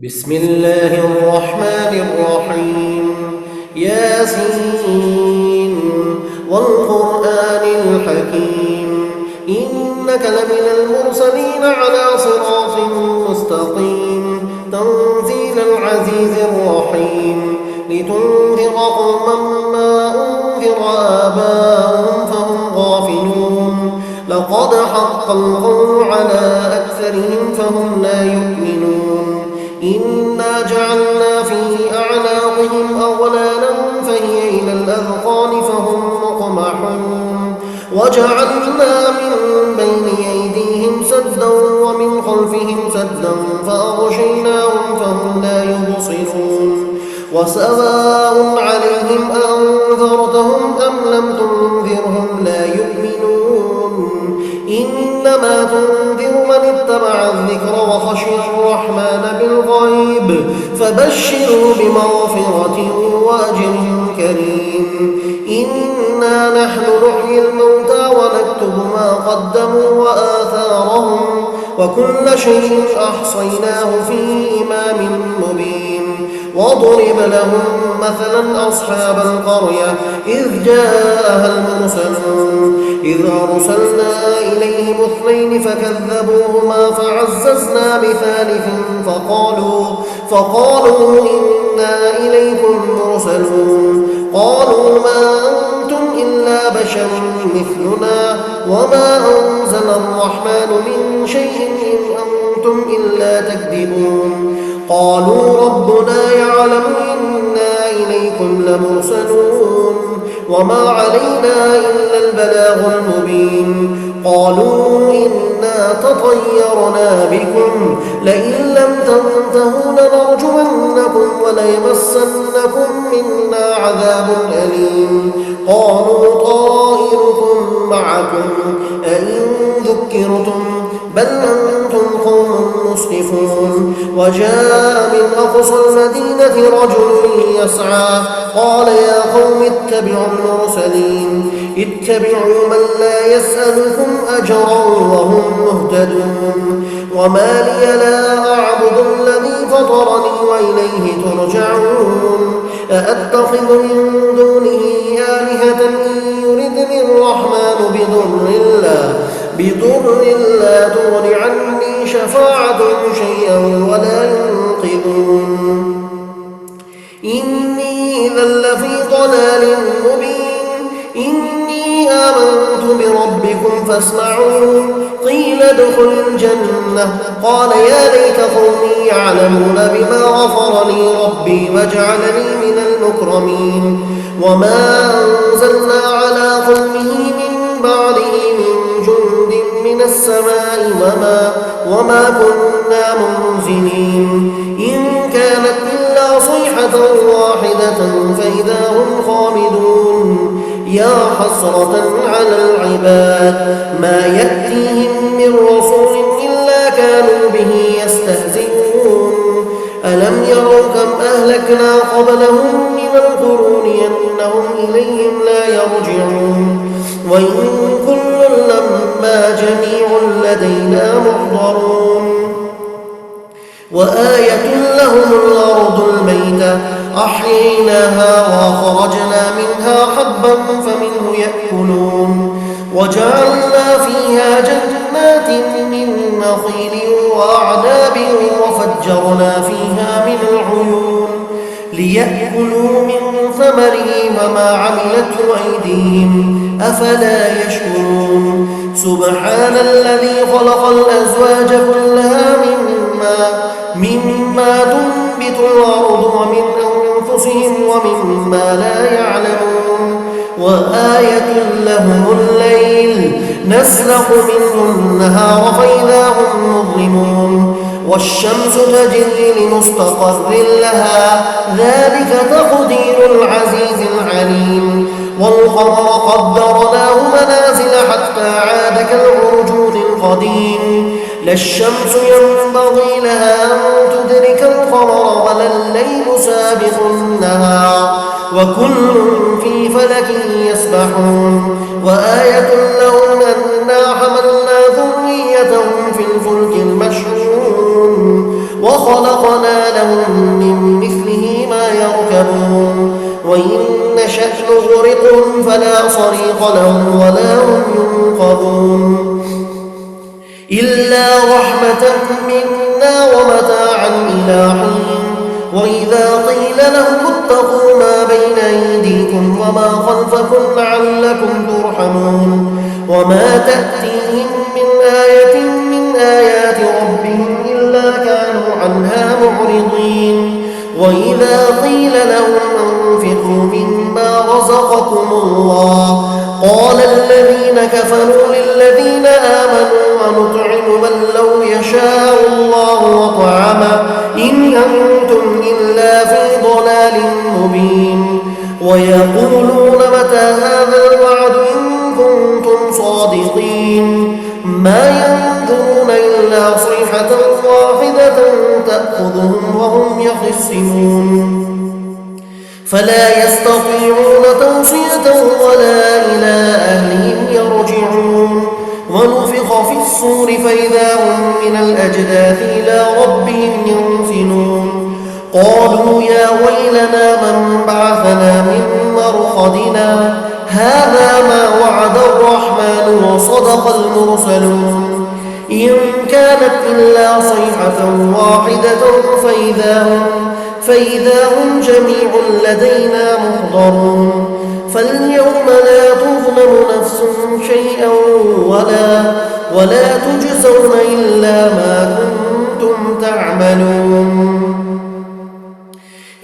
بسم الله الرحمن الرحيم ياسين والقرآن الحكيم إنك لمن المرسلين على صراط مستقيم تنزيل العزيز الرحيم لتنذر قوما ما أنذر آباؤهم فهم غافلون لقد حق القول على أكثرهم فهم لا يؤمنون إنا جعلنا في أعناقهم أغلالا فهي إلى الأذقان فهم مقمحون وجعلنا من بين أيديهم سدا ومن خلفهم سدا فأغشيناهم فهم لا يبصرون وسواء عليهم أنذرتهم أم لم تنذرهم لا يؤمنون إنما تنذر من اتبع الذكر وخشي الرحمن بالغيب فبشروا بمغفرة وأجر كريم إنا نحن نحيي الموتى ونكتب ما قدموا وآثارهم وكل شيء أحصيناه في إمام مبين واضرب لهم مثلا أصحاب القرية إذ جاءها المرسلون إذ أرسلنا إليهم اثنين فكذبوهما فعززنا بثالث فقالوا إنا إليكم مرسلون قالوا ما أنتم إلا بشر مثلنا وما أنزل الرحمن من شيء إن أنتم إلا تكذبون قالوا ربنا يعلم إنا إليكم لمرسلون وما علينا إلا البلاغ المبين قالوا إنا تطيرنا بكم لئن لم تنتهوا لنرجمنكم وليمسنكم منا عذاب أليم قالوا طائركم معكم أئن ذكرتم بل أنتم قوم مسرفون وجاء من أقصى المدينة رجل يسعى قال يا قوم اتبعوا المرسلين اتبعوا من لا يسألكم أجرا وهم مهتدون وما لي لا أعبد الذي فطرني وإليه ترجعون أأتخذ من دونه آلهة إن يردني الرحمن بضر لا تغن عني شفاعتهم شيئا ولا ينقذون إني إذا لفي ضلال مبين إني آمنت بربكم فاسمعون قيل ادخل الجنة قال يا ليت قومي يعلمون بما غفر لي ربي وجعلني من المكرمين وما أنزلنا على قومه من بعده من جند من السماء وما كنا منزلين إن كانت إلا صيحة واحدة فإذا هم خامدون يا حسرة على العباد ما يأتيهم من رسول إلا كانوا به يستهزئون ألم يروا كم أهلكنا قبلهم من القرون أنهم إليهم لا يرجعون وإن كل لما جميع لدينا محضرون وآية لهم الأرض الميتة أحييناها وخرجنا منها حبا فمنه يأكلون وجعلنا فيها جنات من نخيل وأعناب وفجرنا فيها من العيون ليأكلوا من ثمره وما عملته أيديهم أفلا يشكرون سبحان الذي خلق الأزواج كلها مما تنبت الأرض ومن أنفسهم ومما لا يعلمون وآية لهم الليل نسلخ منه النهار فإذا هم مظلمون والشمس تجري لمستقر لها ذلك تقدير العزيز العليم والقمر قدرناه منازل حتى عاد كالعرجون القديم لا الشمس ينبغي لها أن تدرك القمر ولا الليل سابق النهار وكل في فلك يسبحون وآية لهم أنا حملنا ذريتهم في الفلك المشحون وخلقنا لهم من مثله ما يركبون وإن نشأ نغرقهم فلا صريخ لهم ولا هم ينقذون إلا رحمة منا ومتاعا إلى حين وإذا قيل لهم اتقوا ما بين أيديكم وما خلفكم لعلكم ترحمون وما تأتيهم من آية من آيات ربهم إلا كانوا عنها معرضين وإذا قيل لهم أنفقوا مما رزقكم الله قال الذين كفروا للذين آمنوا ونطعم من لو يشاء الله وطعمه إن أنتم إلا في ضلال مبين ويقولون متى هذا الوعد إن كنتم صادقين ما ينظرون إلا صيحة واحدة تأخذهم وهم يخصمون فلا يستطيعون توصية ولا إلى أهلهم يرجعون ونفخ في الصور فإذا هم من الأجداث إلى ربهم ينسلون قالوا يا ويلنا من بعثنا من مرقدنا هذا ما وعد الرحمن وصدق المرسلون إن كانت إلا صيحة واحدة فإذا هم جميع لدينا محضرون فاليوم لا تظلم نفس شيئا ولا تجزون إلا ما كنتم تعملون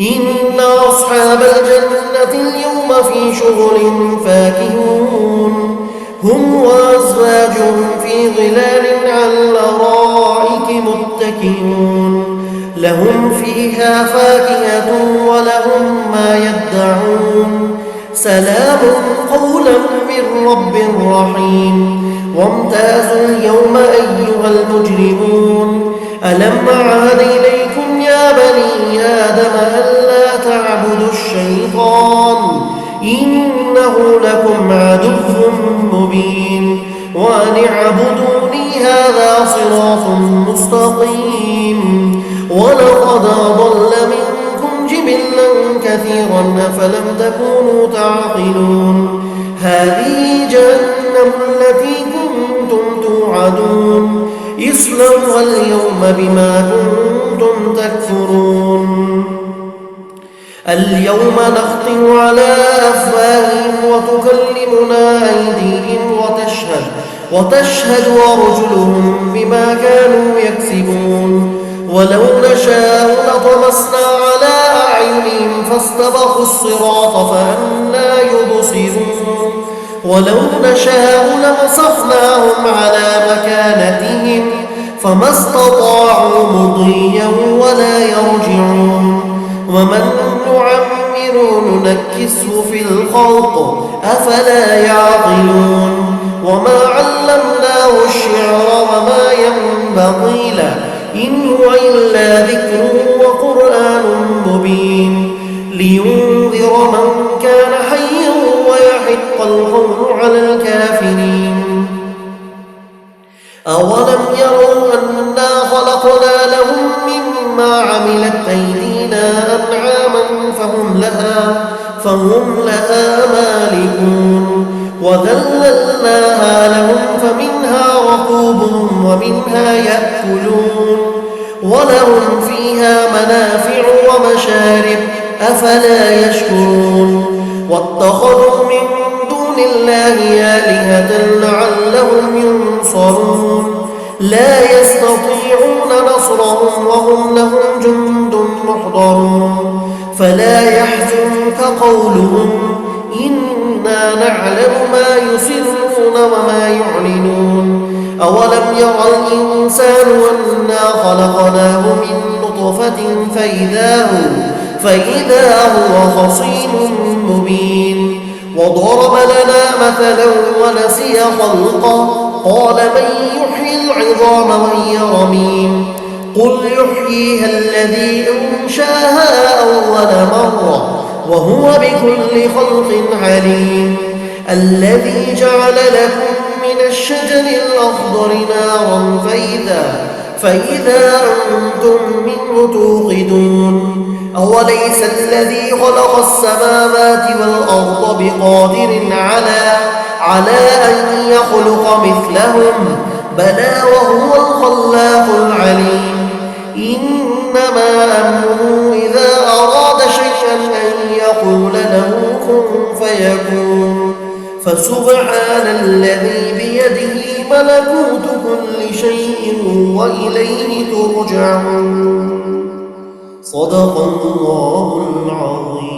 إن أصحاب الجنة اليوم في شغل فاكهون هم وأزواجهم في ظلال على الأرائك متكئون لهم فيها فاكهة ولهم ما يدعون سلام قولا من رب رحيم وامتازوا اليوم أيها المجرمون ألم أعهد إليكم يا بني آدم ألا تعبدوا الشيطان إنه لكم عدو مبين وأن اعبدوني هذا صراط مستقيم ولقد أضل منكم جبلا كثيرا أفلم تكونوا تعقلون هذه جهنم التي كنتم توعدون اصلوها اليوم بما كنتم تكفرون اليوم نختم على أفواههم وتكلمنا أيديهم وتشهد أرجلهم بما كانوا يكسبون ولو نشاء لطمسنا على أعينهم فاستبقوا الصراط فأنى يبصرون ولو نشاء لمسخناهم على مكانتهم فما استطاعوا مضيا ولا يرجعون ومن نعمر ننكسه في الخلق أفلا يعقلون وما علمناه الشعر وما ينبغي له إن هو إلا ذكر وقرآن مبين لينذر من كان حيا ويحق القول على الكافرين أولم يروا أنا خلقنا لهم مما عملت أيدينا أنعاما فهم لها مالكون وذللناها لهم فمنها ركوبهم ومنها يأكلون ولهم فيها منافع ومشارب أفلا يشكرون واتخذوا من دون الله آلهة لعلهم ينصرون لا يستطيعون نصرهم وهم لهم جند محضرون فلا يحزنك قولهم إنا نعلم ما يسرون وما يعلنون أولم يرى الإنسان أنا خلقناه من نطفة فإذا هو خصيم مبين وضرب لنا مثلا ونسي خلقه قال من يحيي العظام وهي رميم قل يحييها الذي أنشاها أول مرة وهو بكل خلق عليم الذي جعل لكم من الشجر الأخضر نارا فإذا أنتم منه توقدون أوليس الذي خلق السماوات والأرض بقادر على أن يخلق مثلهم بلى وهو الخلاق العليم إنما أمره إذا أراد شيئا أن يقول له كن فيكون فسبحان الذي بيده ملكوت كل شيء وإليه ترجعون صدق الله العظيم.